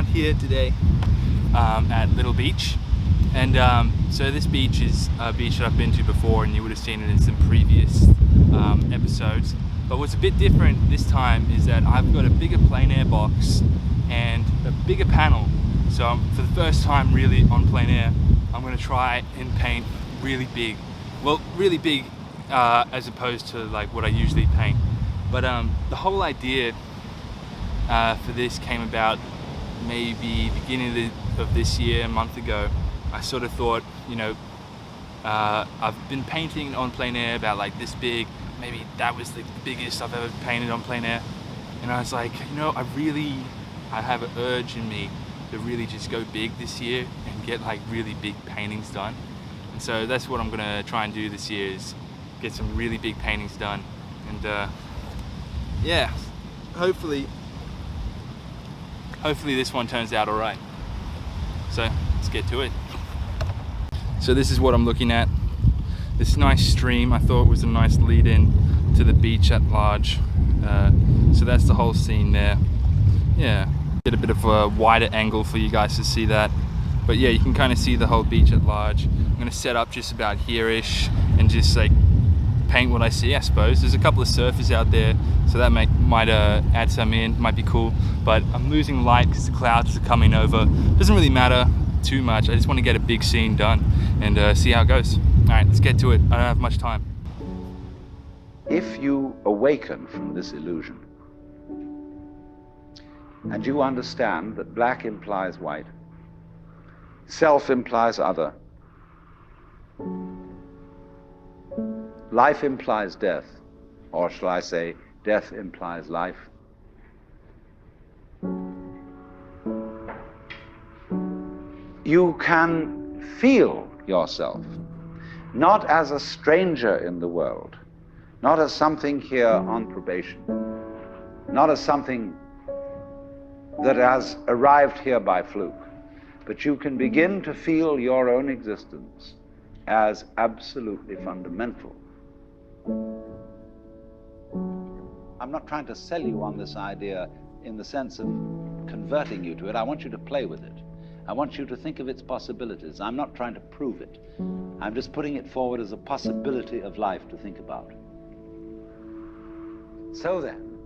out here today at Little Beach, and so this beach is a beach that I've been to before, and you would have seen it in some previous episodes. But what's a bit different this time is that I've got a bigger plein air box and a bigger panel. So for the first time really on plein air, I'm going to try and paint really big. Well, really big as opposed to like what I usually paint. But the whole idea for this came about maybe beginning of this year, a month ago. I sort of thought, you know, I've been painting on plein air about like this big. Maybe that was the biggest I've ever painted on plein air. And I was like, you know, I have an urge in me to really just go big this year and get like really big paintings done. And so that's what I'm gonna try and do this year, is get some really big paintings done. And yeah, hopefully this one turns out all right. So let's get to it. So this is what I'm looking at. This nice stream, I thought was a nice lead in to the beach at large. So that's the whole scene there. Yeah, get a bit of a wider angle for you guys to see that. But yeah, you can kind of see the whole beach at large. I'm gonna set up just about here-ish and just like paint what I see, I suppose. There's a couple of surfers out there, so that might add some in, might be cool. But I'm losing light because the clouds are coming over. Doesn't really matter too much. I just want to get a big scene done and see how it goes. All right, let's get to it. I don't have much time. If you awaken from this illusion and you understand that black implies white, self implies other, life implies death, or shall I say, death implies life, you can feel yourself not as a stranger in the world, not as something here on probation, not as something that has arrived here by fluke, but you can begin to feel your own existence as absolutely fundamental. I'm not trying to sell you on this idea in the sense of converting you to it. I want you to play with it. I want you to think of its possibilities. I'm not trying to prove it. I'm just putting it forward as a possibility of life to think about. So then,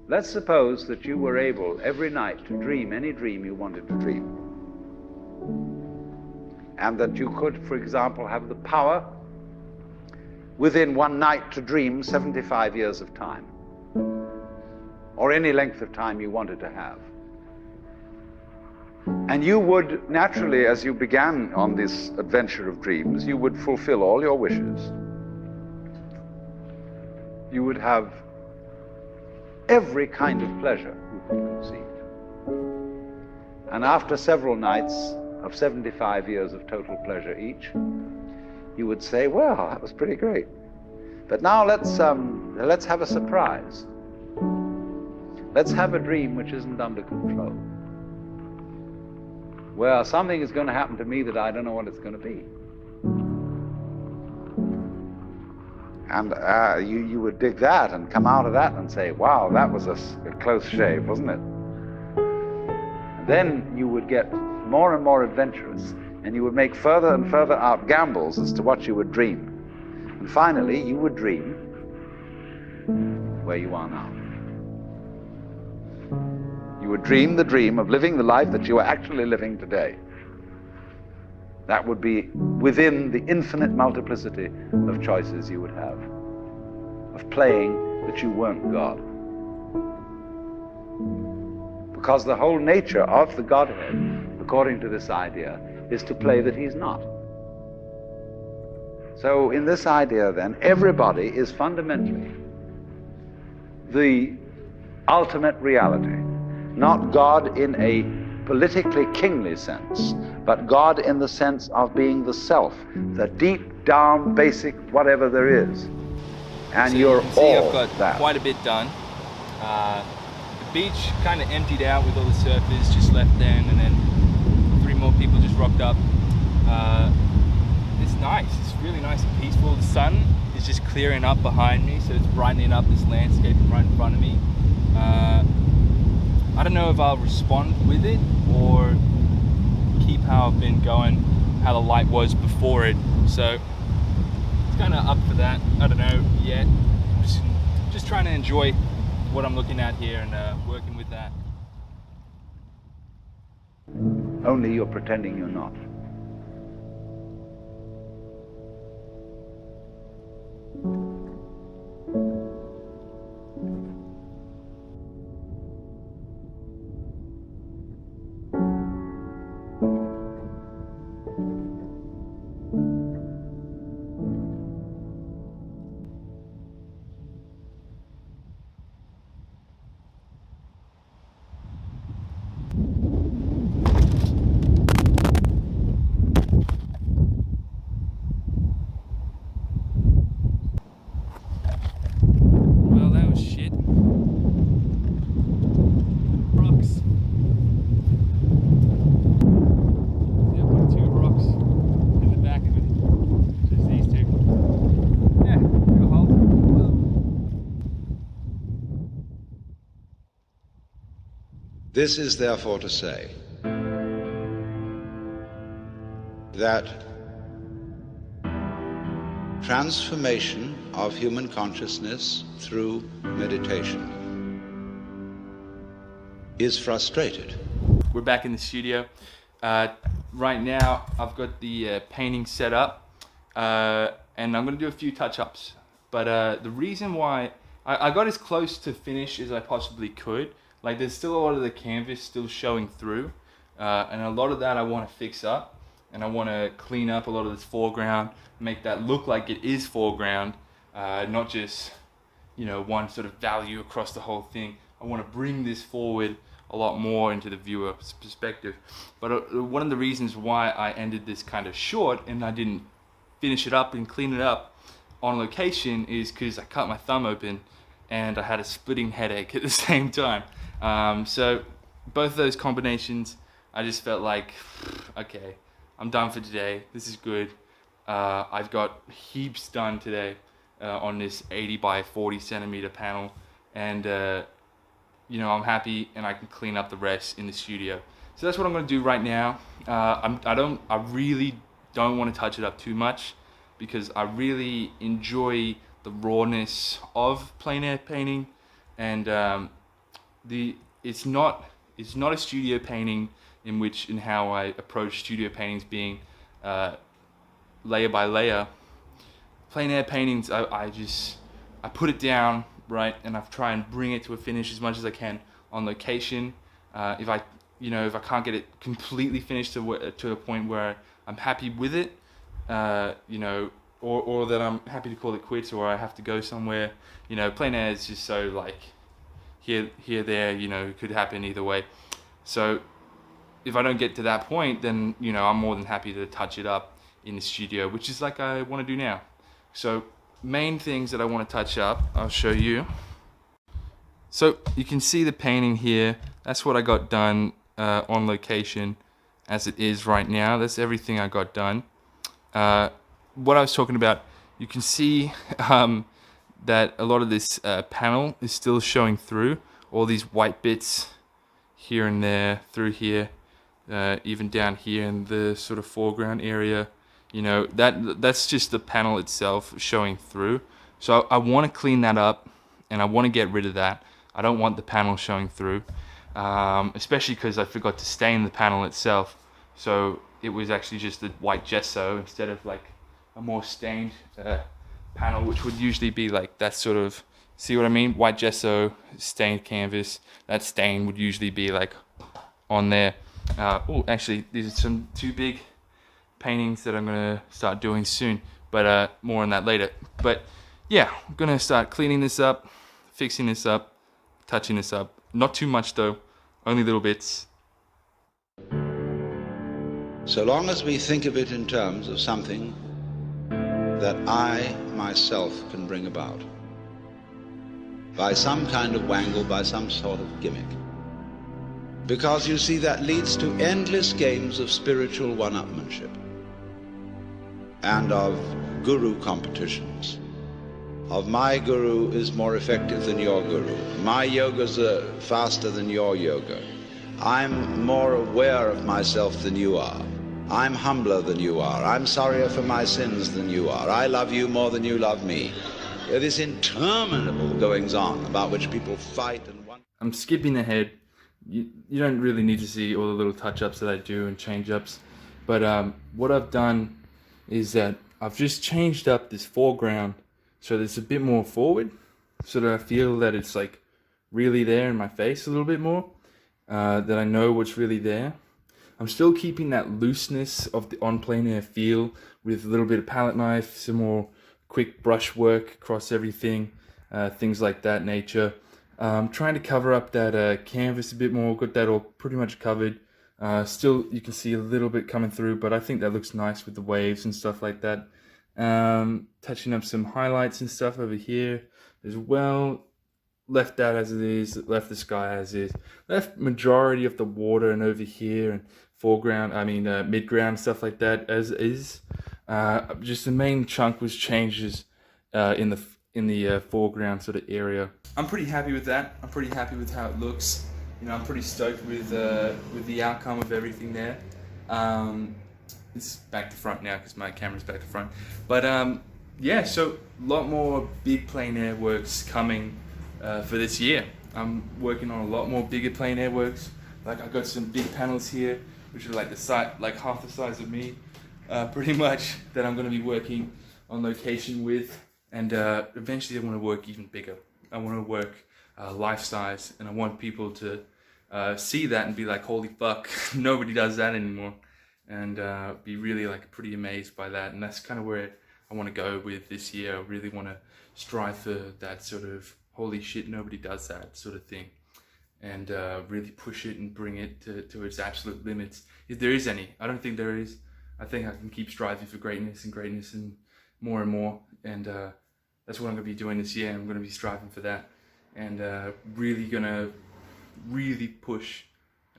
let's suppose that you were able every night to dream any dream you wanted to dream. And that you could, for example, have the power within one night to dream 75 years of time, or any length of time you wanted to have. And you would naturally, as you began on this adventure of dreams, you would fulfill all your wishes. You would have every kind of pleasure you could conceive. And after several nights of 75 years of total pleasure each, you would say, well, that was pretty great. But now let's have a surprise. Let's have a dream which isn't under control. Well, something is going to happen to me that I don't know what it's going to be. And you would dig that and come out of that and say, wow, that was a close shave, wasn't it? And then you would get more and more adventurous, and you would make further and further out gambles as to what you would dream. And finally, you would dream where you are now. You would dream the dream of living the life that you are actually living today. That would be within the infinite multiplicity of choices you would have, of playing that you weren't God. Because the whole nature of the Godhead, according to this idea, is to play that he's not. So in this idea then, everybody is fundamentally the ultimate reality. Not God in a politically kingly sense, but God in the sense of being the self, the deep down basic whatever there is. And so you're all I've got that. Quite a bit done. The beach kind of emptied out with all the surfers just left then, and then 3 more people just rocked up. It's nice. It's really nice and peaceful. The sun is just clearing up behind me, so it's brightening up this landscape right in front of me. I don't know if I'll respond with it or keep how I've been going, how the light was before it. So it's kind of up for that. I don't know yet. Just trying to enjoy what I'm looking at here and working with that. Only you're pretending you're not. Well, that was shit. Rocks. Yeah, put 2 rocks in the back of it. Just these 2. Yeah, it'll hold. This is therefore to say that transformation of human consciousness through meditation is frustrated. We're back in the studio. Right now, I've got the painting set up, and I'm going to do a few touch-ups. But the reason why I got as close to finish as I possibly could. Like, there's still a lot of the canvas still showing through, and a lot of that I want to fix up, and I want to clean up a lot of this foreground, make that look like it is foreground, not just, you know, one sort of value across the whole thing. I want to bring this forward a lot more into the viewer's perspective. But one of the reasons why I ended this kind of short and I didn't finish it up and clean it up on location is because I cut my thumb open and I had a splitting headache at the same time. So both of those combinations, I just felt like, okay, I'm done for today. This is good. I've got heaps done today on this 80 by 40 centimeter panel, and you know, I'm happy, and I can clean up the rest in the studio. So that's what I'm going to do right now. I really don't want to touch it up too much because I really enjoy the rawness of plein air painting, and it's not a studio painting in how I approach studio paintings being layer by layer. Plein air paintings, I put it down, right, and I try and bring it to a finish as much as I can on location. If I can't get it completely finished to a point where I'm happy with it, you know, or that I'm happy to call it quits, or I have to go somewhere. You know, plein air is just so like here, there. You know, it could happen either way. So if I don't get to that point, then, you know, I'm more than happy to touch it up in the studio, which is like I want to do now. So main things that I want to touch up, I'll show you. So you can see the painting here. That's what I got done on location as it is right now. That's everything I got done. What I was talking about, you can see that a lot of this panel is still showing through. All these white bits here and there, through here, even down here in the sort of foreground area. You know, that's just the panel itself showing through. So I want to clean that up, and I want to get rid of that. I don't want the panel showing through, especially because I forgot to stain the panel itself. So it was actually just a white gesso instead of like a more stained panel, which would usually be like that sort of, see what I mean? White gesso, stained canvas. That stain would usually be like on there. Oh, actually, these are some 2 big paintings that I'm gonna start doing soon, but more on that later. But yeah, I'm gonna start cleaning this up, fixing this up, touching this up. Not too much though, only little bits. So long as we think of it in terms of something that I myself can bring about, by some kind of wangle, by some sort of gimmick. Because you see, that leads to endless games of spiritual one-upmanship and of guru competitions of my guru is more effective than your guru. My yogas are faster than your yoga. I'm more aware of myself than you are. I'm humbler than you are. I'm sorrier for my sins than you are. I love you more than you love me. This interminable goings-on about which people fight and want. I'm skipping ahead. You don't really need to see all the little touch-ups that I do and change-ups. But what I've done is that I've just changed up this foreground so that it's a bit more forward, so that I feel that it's like really there in my face a little bit more, that I know what's really there. I'm still keeping that looseness of the on plein air feel with a little bit of palette knife, some more quick brush work across everything, things like that nature. Trying to cover up that canvas a bit more, got that all pretty much covered. Still, you can see a little bit coming through, but I think that looks nice with the waves and stuff like that. Touching up some highlights and stuff over here as well. Left that as it is, left the sky as is. Left majority of the water and over here and foreground, midground, stuff like that as is. Just the main chunk was changes in the foreground sort of area. I'm pretty happy with that. I'm pretty happy with how it looks. I'm pretty stoked with the outcome of everything there. It's back to front now because my camera's back to front. But yeah, so a lot more big plein air works coming for this year. I'm working on a lot more bigger plein air works. Like I've got some big panels here, which are like half the size of me, pretty much, that I'm going to be working on location with. And eventually I want to work even bigger. I want to work life size, and I want people to see that and be like, holy fuck, nobody does that anymore. And be really like pretty amazed by that. And that's kind of where I want to go with this year. I really want to strive for that sort of holy shit, nobody does that sort of thing. And really push it and bring it to its absolute limits. If there is any, I don't think there is. I think I can keep striving for greatness and more and more. And that's what I'm going to be doing this year. I'm going to be striving for that. And really going to really push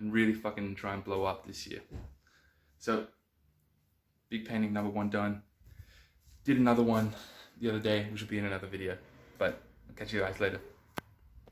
and really fucking try and blow up this year. So, big painting number 1 done. Did another one the other day, which will be in another video. But I'll catch you guys later.